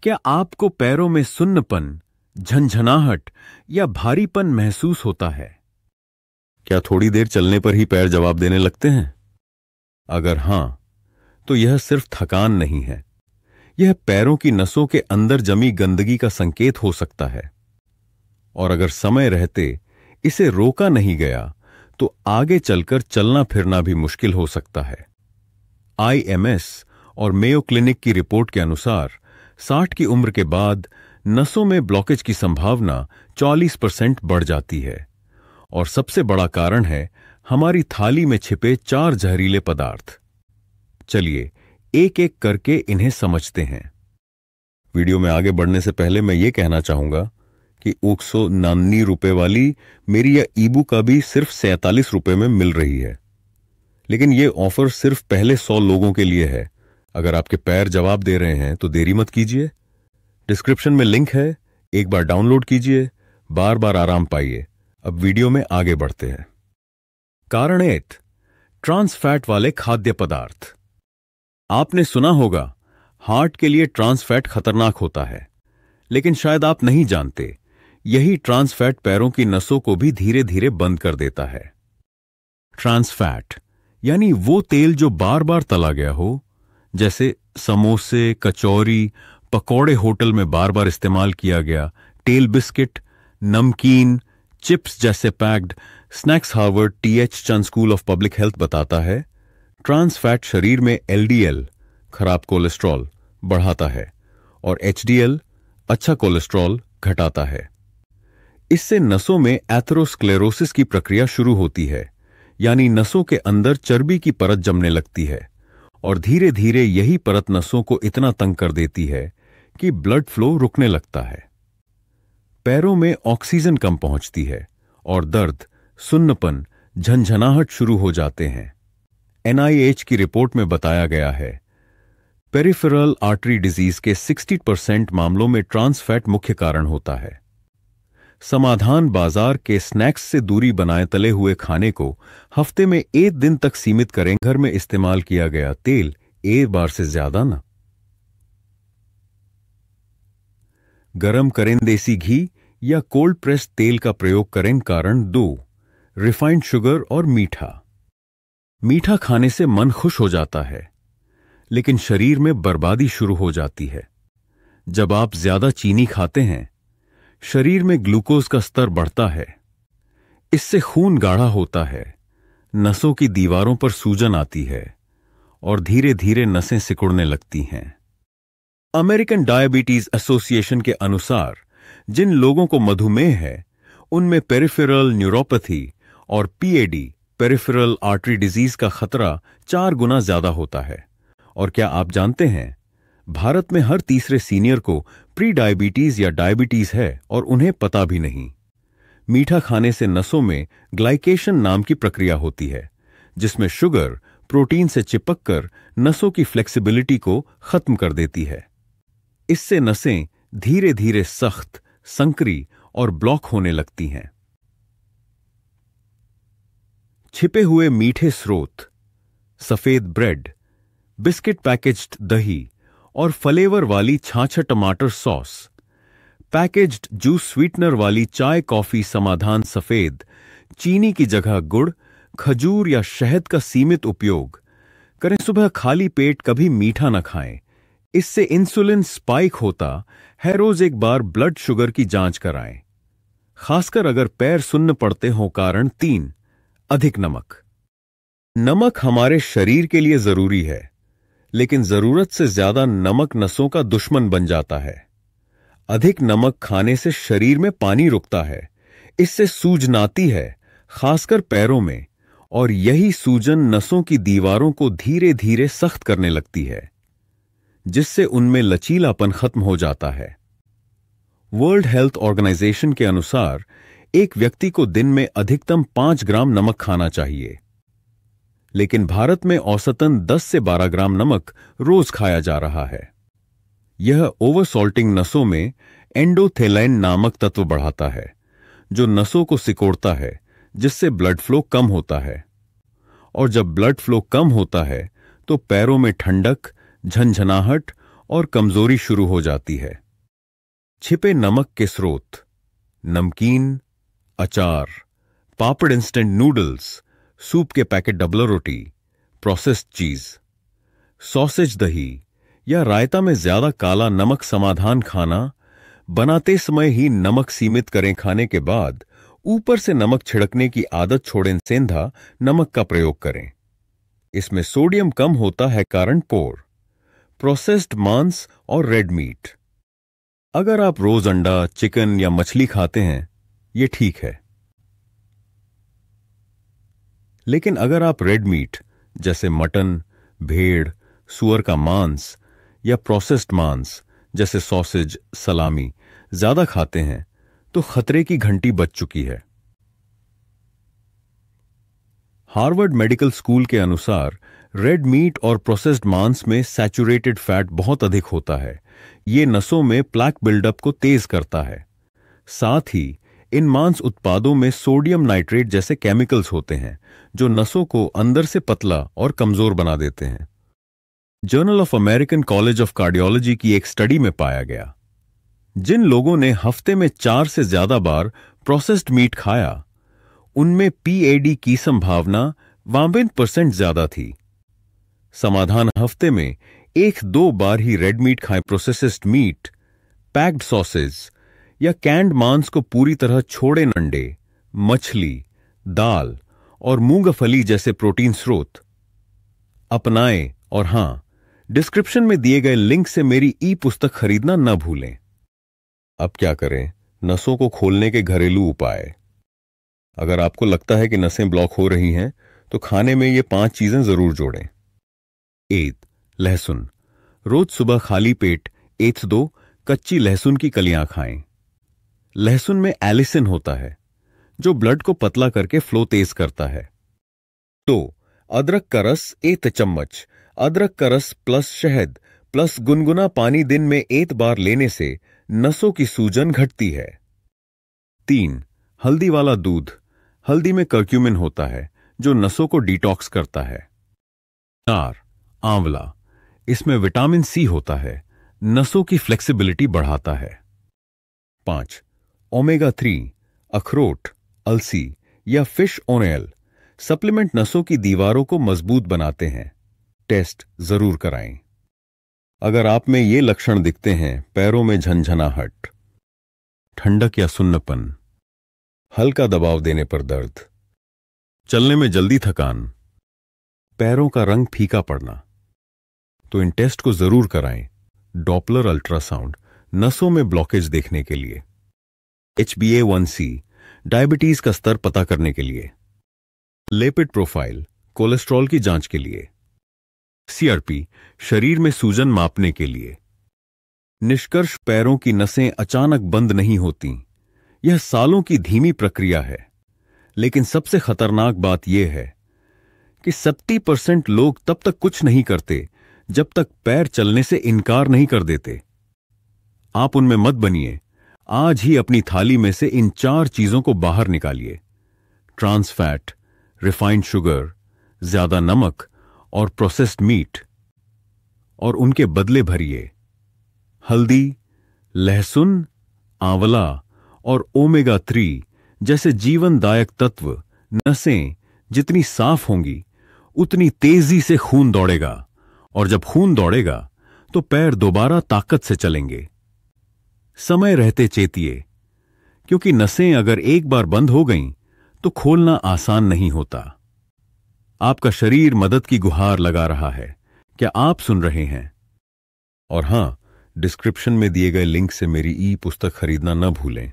क्या आपको पैरों में सुन्नपन, झंझनाहट या भारीपन महसूस होता है? क्या थोड़ी देर चलने पर ही पैर जवाब देने लगते हैं? अगर हां, तो यह सिर्फ थकान नहीं है, यह पैरों की नसों के अंदर जमी गंदगी का संकेत हो सकता है। और अगर समय रहते इसे रोका नहीं गया तो आगे चलकर चलना फिरना भी मुश्किल हो सकता है। IMS और मेयो क्लिनिक की रिपोर्ट के अनुसार 60 की उम्र के बाद नसों में ब्लॉकेज की संभावना 40% बढ़ जाती है। और सबसे बड़ा कारण है हमारी थाली में छिपे 4 जहरीले पदार्थ। चलिए एक एक करके इन्हें समझते हैं। वीडियो में आगे बढ़ने से पहले मैं ये कहना चाहूंगा कि 199 रुपए वाली मेरी यह ई बुक अभी सिर्फ 47 रुपए में मिल रही है। लेकिन यह ऑफर सिर्फ पहले 100 लोगों के लिए है। अगर आपके पैर जवाब दे रहे हैं तो देरी मत कीजिए। डिस्क्रिप्शन में लिंक है, एक बार डाउनलोड कीजिए, बार बार आराम पाइए। अब वीडियो में आगे बढ़ते हैं। कारण 8, ट्रांस फैट वाले खाद्य पदार्थ। आपने सुना होगा हार्ट के लिए ट्रांस फैट खतरनाक होता है, लेकिन शायद आप नहीं जानते यही ट्रांस फैट पैरों की नसों को भी धीरे धीरे बंद कर देता है। ट्रांस फैट यानी वो तेल जो बार बार तला गया हो, जैसे समोसे, कचौरी, पकौड़े होटल में बार बार इस्तेमाल किया गया, टेल बिस्किट, नमकीन, चिप्स जैसे packed snacks. Harvard TH Chand school of public health बताता है ट्रांस फैट शरीर में LDL खराब कोलेस्ट्रॉल बढ़ाता है और HDL अच्छा कोलेस्ट्रॉल घटाता है। इससे नसों में एथेरोस्क्लेरोसिस की प्रक्रिया शुरू होती है, यानी नसों के अंदर चर्बी की परत जमने लगती है और धीरे धीरे यही परत नसों को इतना तंग कर देती है कि ब्लड फ्लो रुकने लगता है। पैरों में ऑक्सीजन कम पहुंचती है और दर्द, सुन्नपन, झंझनाहट शुरू हो जाते हैं। NIH की रिपोर्ट में बताया गया है पेरिफेरल आर्टरी डिजीज के 60% मामलों में ट्रांस फैट मुख्य कारण होता है। समाधान बाजार के स्नैक्स से दूरी बनाए तले हुए खाने को हफ्ते में 1 दिन तक सीमित करें। घर में इस्तेमाल किया गया तेल 1 बार से ज्यादा ना। गरम करें देसी घी या कोल्ड प्रेस तेल का प्रयोग करें। कारण 2, रिफाइंड शुगर और मीठा। मीठा खाने से मन खुश हो जाता है, लेकिन शरीर में बर्बादी शुरू हो जाती है। जब आप ज्यादा चीनी खाते हैं, शरीर में ग्लूकोज का स्तर बढ़ता है। इससे खून गाढ़ा होता है, नसों की दीवारों पर सूजन आती है और धीरे धीरे नसें सिकुड़ने लगती हैं। अमेरिकन डायबिटीज एसोसिएशन के अनुसार जिन लोगों को मधुमेह है, उनमें पेरिफेरल न्यूरोपैथी और PAD पेरिफेरल आर्टरी डिजीज का खतरा 4 गुना ज्यादा होता है। और क्या आप जानते हैं, भारत में हर तीसरे सीनियर को प्री डायबिटीज या डायबिटीज है और उन्हें पता भी नहीं। मीठा खाने से नसों में ग्लाइकेशन नाम की प्रक्रिया होती है, जिसमें शुगर प्रोटीन से चिपककर नसों की फ्लेक्सिबिलिटी को खत्म कर देती है। इससे नसें धीरे धीरे सख्त, संकरी और ब्लॉक होने लगती हैं। छिपे हुए मीठे स्रोत, सफेद ब्रेड, बिस्किट पैकेज्ड दही और फ्लेवर वाली छाछ टमाटर सॉस, पैकेज्ड जूस स्वीटनर वाली चाय कॉफी समाधान सफेद, चीनी की जगह गुड़, खजूर या शहद का सीमित उपयोग करें। सुबह खाली पेट कभी मीठा न खाएं, इससे इंसुलिन स्पाइक होता है। रोज एक बार ब्लड शुगर की जांच कराएं, खासकर अगर पैर सुन्न पड़ते हों। कारण 3, अधिक नमक। नमक हमारे शरीर के लिए जरूरी है, लेकिन जरूरत से ज्यादा नमक नसों का दुश्मन बन जाता है। अधिक नमक खाने से शरीर में पानी रुकता है, इससे सूजन आती है, खासकर पैरों में, और यही सूजन नसों की दीवारों को धीरे धीरे सख्त करने लगती है, जिससे उनमें लचीलापन खत्म हो जाता है। वर्ल्ड हेल्थ ऑर्गेनाइजेशन के अनुसार एक व्यक्ति को दिन में अधिकतम 5 ग्राम नमक खाना चाहिए, लेकिन भारत में औसतन 10 से 12 ग्राम नमक रोज खाया जा रहा है। यह ओवरसॉल्टिंग नसों में एंडोथेलाइन नामक तत्व बढ़ाता है, जो नसों को सिकोड़ता है, जिससे ब्लड फ्लो कम होता है। और जब ब्लड फ्लो कम होता है तो पैरों में ठंडक, झंझनाहट और कमजोरी शुरू हो जाती है। छिपे नमक के स्रोत: नमकीन, अचार, पापड़, इंस्टेंट नूडल्स, सूप के पैकेट, डबला रोटी, प्रोसेस्ड चीज, सॉसेज, दही या रायता में ज्यादा काला नमक समाधान खाना। बनाते समय ही नमक सीमित करें। खाने के बाद ऊपर से नमक छिड़कने की आदत छोड़ें। सेंधा नमक का प्रयोग करें, इसमें सोडियम कम होता है, कारण पोर। प्रोसेस्ड मांस और रेड मीट: अगर आप रोज अंडा, चिकन या मछली खाते हैं, यह ठीक है, लेकिन अगर आप रेड मीट जैसे मटन, भेड़, सुअर का मांस या प्रोसेस्ड मांस जैसे सॉसेज, सलामी ज्यादा खाते हैं, तो खतरे की घंटी बज चुकी है। हार्वर्ड मेडिकल स्कूल के अनुसार रेड मीट और प्रोसेस्ड मांस में सैचुरेटेड फैट बहुत अधिक होता है। यह नसों में प्लैक बिल्डअप को तेज करता है। साथ ही इन मांस उत्पादों में सोडियम नाइट्रेट जैसे केमिकल्स होते हैं, जो नसों को अंदर से पतला और कमजोर बना देते हैं। Journal of American college of cardiology की एक स्टडी में पाया गया, जिन लोगों ने हफ्ते में 4 से ज्यादा बार प्रोसेस्ड मीट खाया, उनमें पीएडी की संभावना 52% ज्यादा थी। समाधान: हफ्ते में 1-2 बार ही रेड मीट खाएं। प्रोसेस्ड मीट, पैक्ड सॉसेज या कैंड मांस को पूरी तरह छोड़ें। अंडे, मछली, दाल और मूंगफली जैसे प्रोटीन स्रोत अपनाएं। और हां, डिस्क्रिप्शन में दिए गए लिंक से मेरी पुस्तक खरीदना न भूलें। अब क्या करें? नसों को खोलने के घरेलू उपाय। अगर आपको लगता है कि नसें ब्लॉक हो रही हैं, तो खाने में ये 5 चीजें जरूर जोड़ें। 1. लहसुन: रोज सुबह खाली पेट 1-2 कच्ची लहसुन की कलियां खाएं। लहसुन में एलिसिन होता है, जो ब्लड को पतला करके फ्लो तेज करता है। 2. अदरक का रस 1 चम्मच। अदरक का रस प्लस शहद प्लस गुनगुना पानी दिन में 1 बार लेने से नसों की सूजन घटती है। 3. हल्दी वाला दूध: हल्दी में कर्क्यूमिन होता है, जो नसों को डिटॉक्स करता है। 4. आंवला: इसमें विटामिन सी होता है, नसों की फ्लेक्सिबिलिटी बढ़ाता है। 5. ओमेगा 3: अखरोट, अलसी या फिश ऑयल सप्लीमेंट नसों की दीवारों को मजबूत बनाते हैं। टेस्ट जरूर कराएं। अगर आप में ये लक्षण दिखते हैं: पैरों में झनझनाहट, ठंडक या सुन्नपन, हल्का दबाव देने पर दर्द, चलने में जल्दी थकान, पैरों का रंग फीका पड़ना, तो इन टेस्ट को जरूर कराएं। डॉपलर अल्ट्रासाउंड नसों में ब्लॉकेज देखने के लिए, HbA1c डायबिटीज का स्तर पता करने के लिए, लिपिड प्रोफाइल कोलेस्ट्रॉल की जांच के लिए, CRP शरीर में सूजन मापने के लिए। निष्कर्ष: पैरों की नसें अचानक बंद नहीं होती। यह सालों की धीमी प्रक्रिया है, लेकिन सबसे खतरनाक बात यह है कि 70% लोग तब तक कुछ नहीं करते जब तक पैर चलने से इनकार नहीं कर देते। आप उनमें मत बनिए। आज ही अपनी थाली में से इन 4 चीजों को बाहर निकालिए: ट्रांस फैट, रिफाइंड शुगर, ज्यादा नमक और प्रोसेस्ड मीट, और उनके बदले भरिए हल्दी, लहसुन, आंवला और ओमेगा 3 जैसे जीवनदायक तत्व। नसें जितनी साफ होंगी, उतनी तेजी से खून दौड़ेगा, और जब खून दौड़ेगा तो पैर दोबारा ताकत से चलेंगे। समय रहते चेतिए, क्योंकि नसें अगर एक बार बंद हो गईं तो खोलना आसान नहीं होता। आपका शरीर मदद की गुहार लगा रहा है। क्या आप सुन रहे हैं? और हां, डिस्क्रिप्शन में दिए गए लिंक से मेरी पुस्तक खरीदना न भूलें।